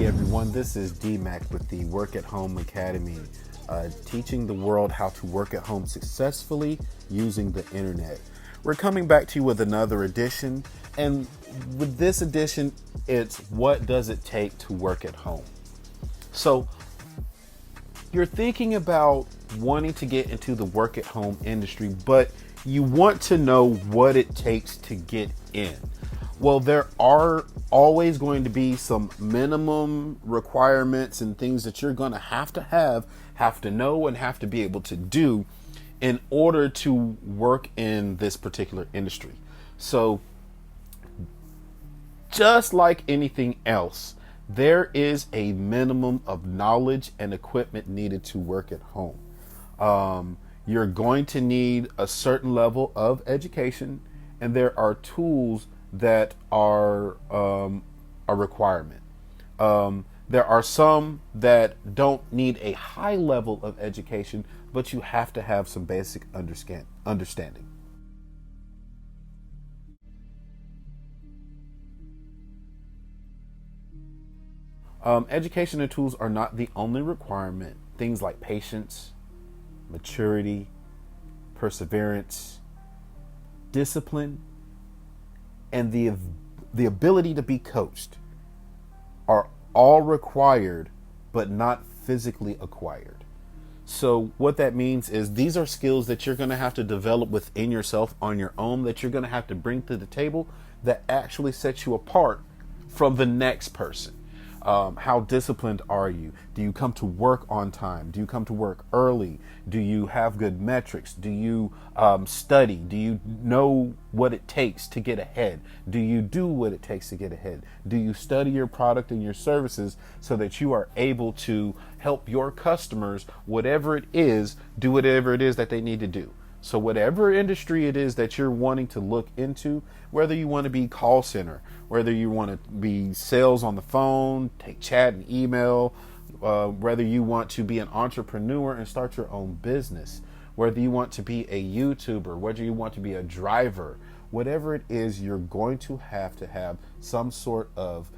Hey everyone, this is DMAC with the Work at Home Academy, teaching the world how to work at home successfully using the internet. We're coming back to you with another edition, and with this edition, it's what does it take to work at home? So, you're thinking about wanting to get into the work at home industry, but you want to know what it takes to get in. Well, there are always going to be some minimum requirements and things that you're going to have to know, and have to be able to do in order to work in this particular industry. So, just like anything else, there is a minimum of knowledge and equipment needed to work at home. You're going to need a certain level of education, and there are tools that are a requirement. There are some that don't need a high level of education, but you have to have some basic understanding. Education and tools are not the only requirement. Things like patience, maturity, perseverance, discipline, and the ability to be coached are all required, but not physically acquired. So what that means is these are skills that you're going to have to develop within yourself on your own, that you're going to have to bring to the table, that actually sets you apart from the next person. How disciplined are you? Do you come to work on time? Do you come to work early? Do you have good metrics? Do you study? Do you know what it takes to get ahead? Do you do what it takes to get ahead? Do you study your product and your services so that you are able to help your customers, whatever it is, do whatever it is that they need to do? So whatever industry it is that you're wanting to look into, whether you want to be call center, whether you want to be sales on the phone, take chat and email, whether you want to be an entrepreneur and start your own business, whether you want to be a YouTuber, whether you want to be a driver, whatever it is, you're going to have some sort of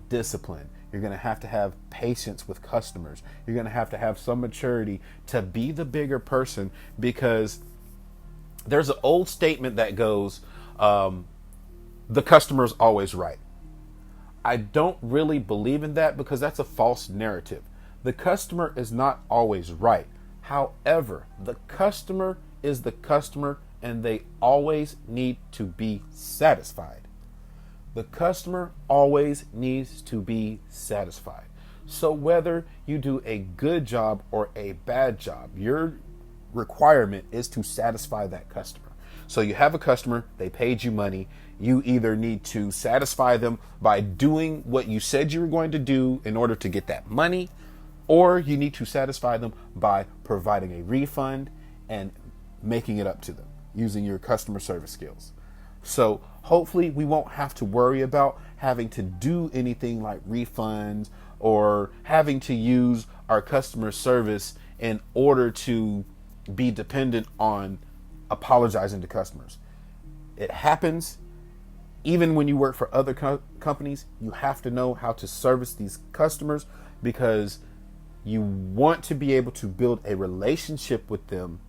discipline. You're going to have patience with customers. You're going to have some maturity to be the bigger person, because there's an old statement that goes, the customer's always right. I don't really believe in that, because that's a false narrative. The customer is not always right. However, the customer is the customer, and they always need to be satisfied. The customer always needs to be satisfied. So whether you do a good job or a bad job, your requirement is to satisfy that customer. So you have a customer, they paid you money. You either need to satisfy them by doing what you said you were going to do in order to get that money, or you need to satisfy them by providing a refund and making it up to them using your customer service skills. So hopefully we won't have to worry about having to do anything like refunds or having to use our customer service in order to be dependent on apologizing to customers. It happens. Even when you work for other companies, you have to know how to service these customers, because you want to be able to build a relationship with them,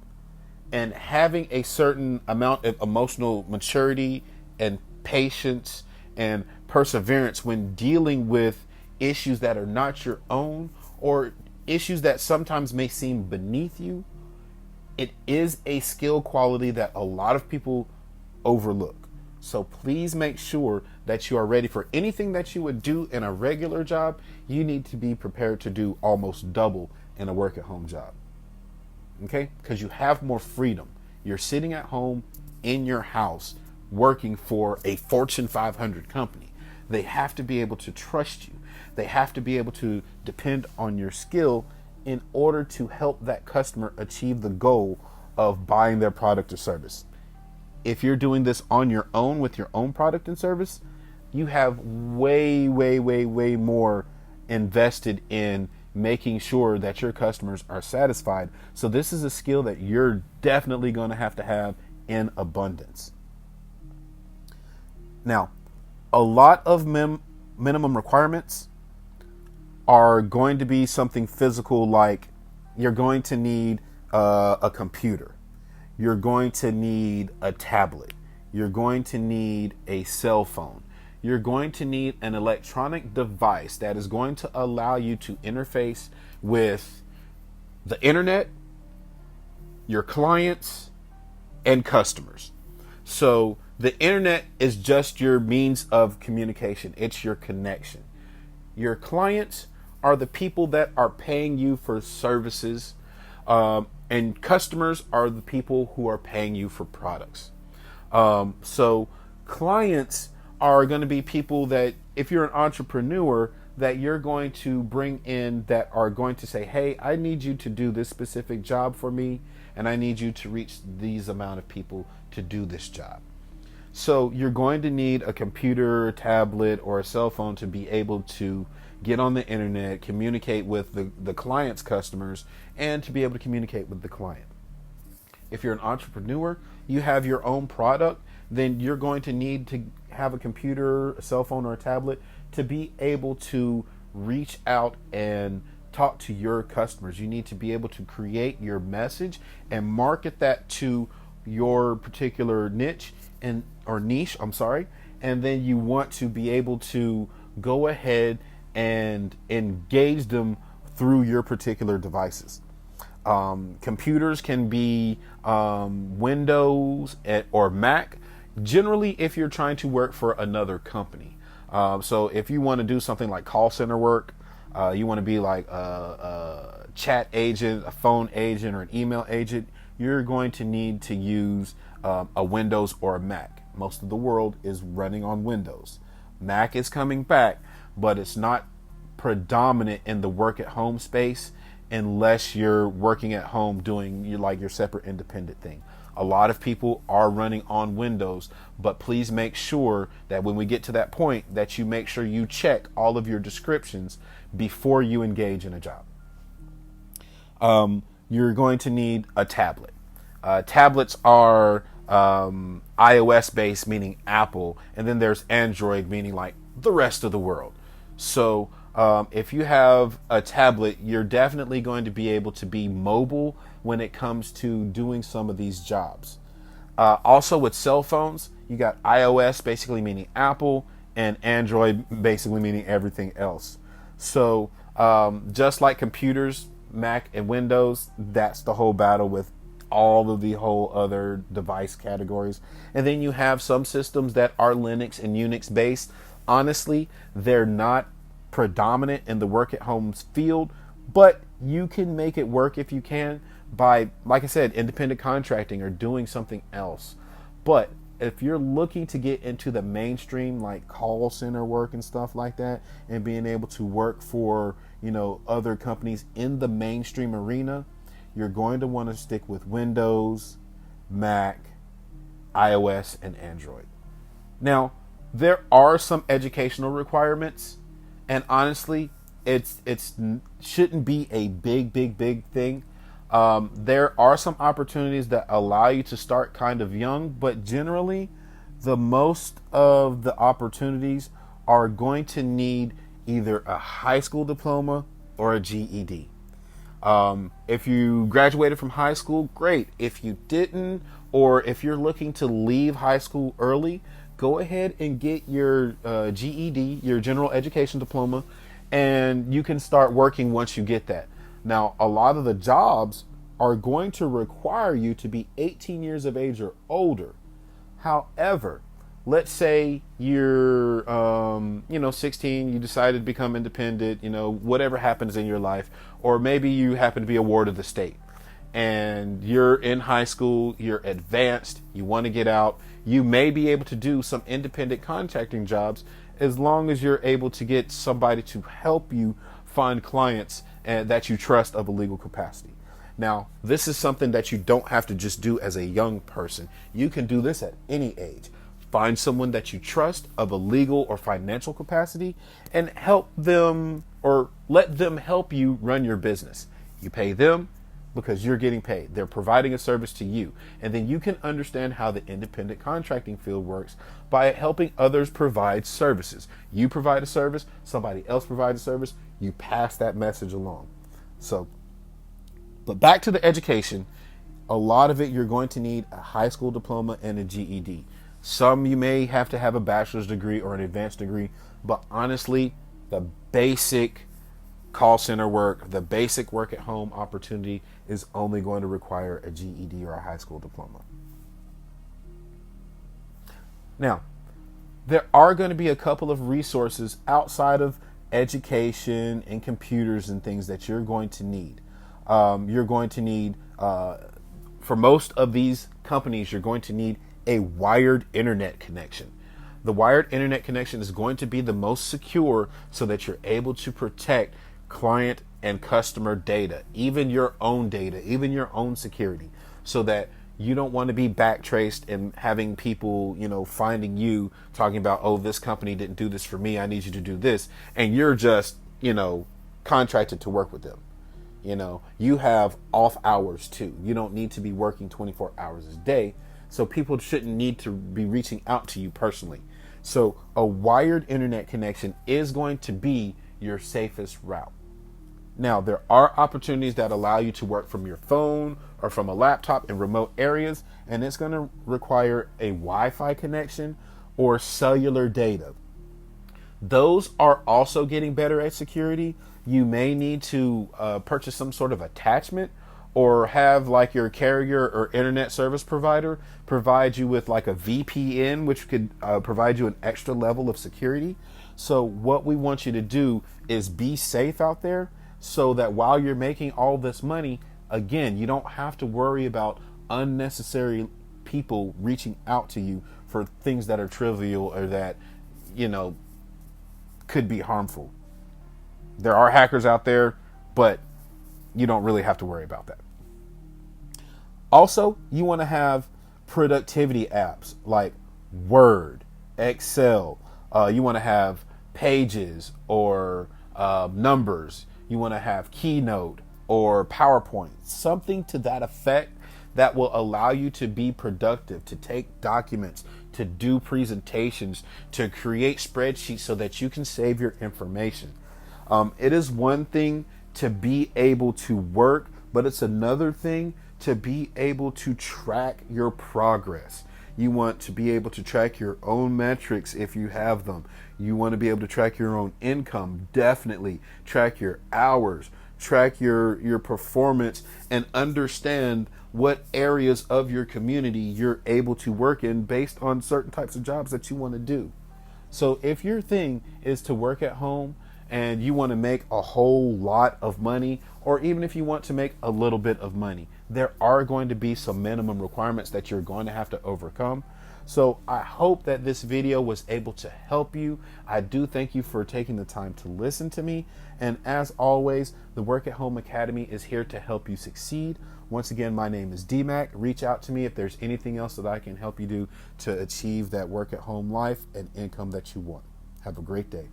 and having a certain amount of emotional maturity and patience and perseverance when dealing with issues that are not your own, or issues that sometimes may seem beneath you. It is a skill quality that a lot of people overlook. So please make sure that you are ready for anything that you would do in a regular job. You need to be prepared to do almost double in a work at home job. Okay? Because you have more freedom. You're sitting at home in your house working for a Fortune 500 company. They have to be able to trust you. They have to be able to depend on your skill in order to help that customer achieve the goal of buying their product or service. If you're doing this on your own with your own product and service, you have way more invested in making sure that your customers are satisfied. So this is a skill that you're definitely going to have in abundance. Now, a lot of minimum requirements are going to be something physical, like you're going to need a computer, you're going to need a tablet, you're going to need a cell phone, you're going to need an electronic device that is going to allow you to interface with the internet, your clients, and customers. So the internet is just your means of communication. It's your connection. Your clients are the people that are paying you for services, and customers are the people who are paying you for products. So clients are going to be people that, if you're an entrepreneur, that you're going to bring in, that are going to say, hey, I need you to do this specific job for me, and I need you to reach these amount of people to do this job. So you're going to need a computer, a tablet, or a cell phone to be able to get on the internet, communicate with the client's customers, and to be able to communicate with the client. If you're an entrepreneur, you have your own product, then you're going to need to have a computer, a cell phone, or a tablet to be able to reach out and talk to your customers. You need to be able to create your message and market that to your particular niche or niche, and then you want to be able to go ahead and engage them through your particular devices. Computers can be Windows or Mac. Generally, if you're trying to work for another company. So if you want to do something like call center work, you want to be like a chat agent, a phone agent, or an email agent, you're going to need to use a Windows or a Mac. Most of the world is running on Windows. Mac is coming back, but it's not predominant in the work at home space unless you're working at home doing your separate independent thing. A lot of people are running on Windows, but please make sure that when we get to that point that you make sure you check all of your descriptions before you engage in a job. You're going to need a tablet. Tablets are iOS based, meaning Apple, and then there's Android, meaning like the rest of the world. So if you have a tablet, you're definitely going to be able to be mobile when it comes to doing some of these jobs. Also with cell phones, you got iOS basically meaning Apple, and Android basically meaning everything else. So just like computers, Mac and Windows, that's the whole battle with all of the whole other device categories. And then you have some systems that are Linux and Unix based. Honestly, they're not predominant in the work at home field, but you can make it work if you can by, like I said, independent contracting or doing something else. But if you're looking to get into the mainstream, like call center work and stuff like that, and being able to work for, other companies in the mainstream arena, you're going to want to stick with Windows, Mac, iOS, and Android. Now, there are some educational requirements, and honestly, it's shouldn't be a big thing. There are some opportunities that allow you to start kind of young, but generally, the most of the opportunities are going to need either a high school diploma or a GED. If you graduated from high school, great. If you didn't, or if you're looking to leave high school early, go ahead and get your GED, your general education diploma, and you can start working once you get that. Now, a lot of the jobs are going to require you to be 18 years of age or older. However, let's say you're 16, you decided to become independent, whatever happens in your life, or maybe you happen to be a ward of the state and you're in high school, you're advanced, you want to get out, you may be able to do some independent contracting jobs as long as you're able to get somebody to help you find clients that you trust of a legal capacity. Now, this is something that you don't have to just do as a young person. You can do this at any age. Find someone that you trust of a legal or financial capacity and help them, or let them help you run your business. You pay them, because you're getting paid. They're providing a service to you. And then you can understand how the independent contracting field works by helping others provide services. You provide a service, somebody else provides a service, you pass that message along. So, but back to the education, a lot of it you're going to need a high school diploma and a GED. Some you may have to have a bachelor's degree or an advanced degree, but honestly, the basic call center work, the basic work at home opportunity is only going to require a GED or a high school diploma. Now, there are going to be a couple of resources outside of education and computers and things that you're going to need. You're going to need, for most of these companies, you're going to need a wired internet connection. The wired internet connection is going to be the most secure so that you're able to protect client and customer data, even your own data, even your own security, so that you don't want to be backtraced and having people, finding you talking about, oh, this company didn't do this for me, I need you to do this. And you're just, contracted to work with them. You have off hours too. You don't need to be working 24 hours a day. So people shouldn't need to be reaching out to you personally. So a wired internet connection is going to be your safest route. Now, there are opportunities that allow you to work from your phone or from a laptop in remote areas, and it's going to require a Wi-Fi connection or cellular data. Those are also getting better at security. You may need to purchase some sort of attachment or have like your carrier or internet service provider provide you with like a VPN, which could provide you an extra level of security. So what we want you to do is be safe out there so that while you're making all this money, again, you don't have to worry about unnecessary people reaching out to you for things that are trivial or that, could be harmful. There are hackers out there, but you don't really have to worry about that. Also, you want to have productivity apps like Word, Excel. You want to have Pages or Numbers. You want to have Keynote or PowerPoint, something to that effect that will allow you to be productive, to take documents, to do presentations, to create spreadsheets so that you can save your information. It is one thing to be able to work, but it's another thing to be able to track your progress. You want to be able to track your own metrics if you have them. You want to be able to track your own income, definitely. Track your hours, track your performance, and understand what areas of your community you're able to work in based on certain types of jobs that you want to do. So if your thing is to work at home and you want to make a whole lot of money, or even if you want to make a little bit of money, there are going to be some minimum requirements that you're going to have to overcome. So I hope that this video was able to help you. I do thank you for taking the time to listen to me. And as always, the Work at Home Academy is here to help you succeed. Once again, my name is DMAC. Reach out to me if there's anything else that I can help you do to achieve that work at home life and income that you want. Have a great day.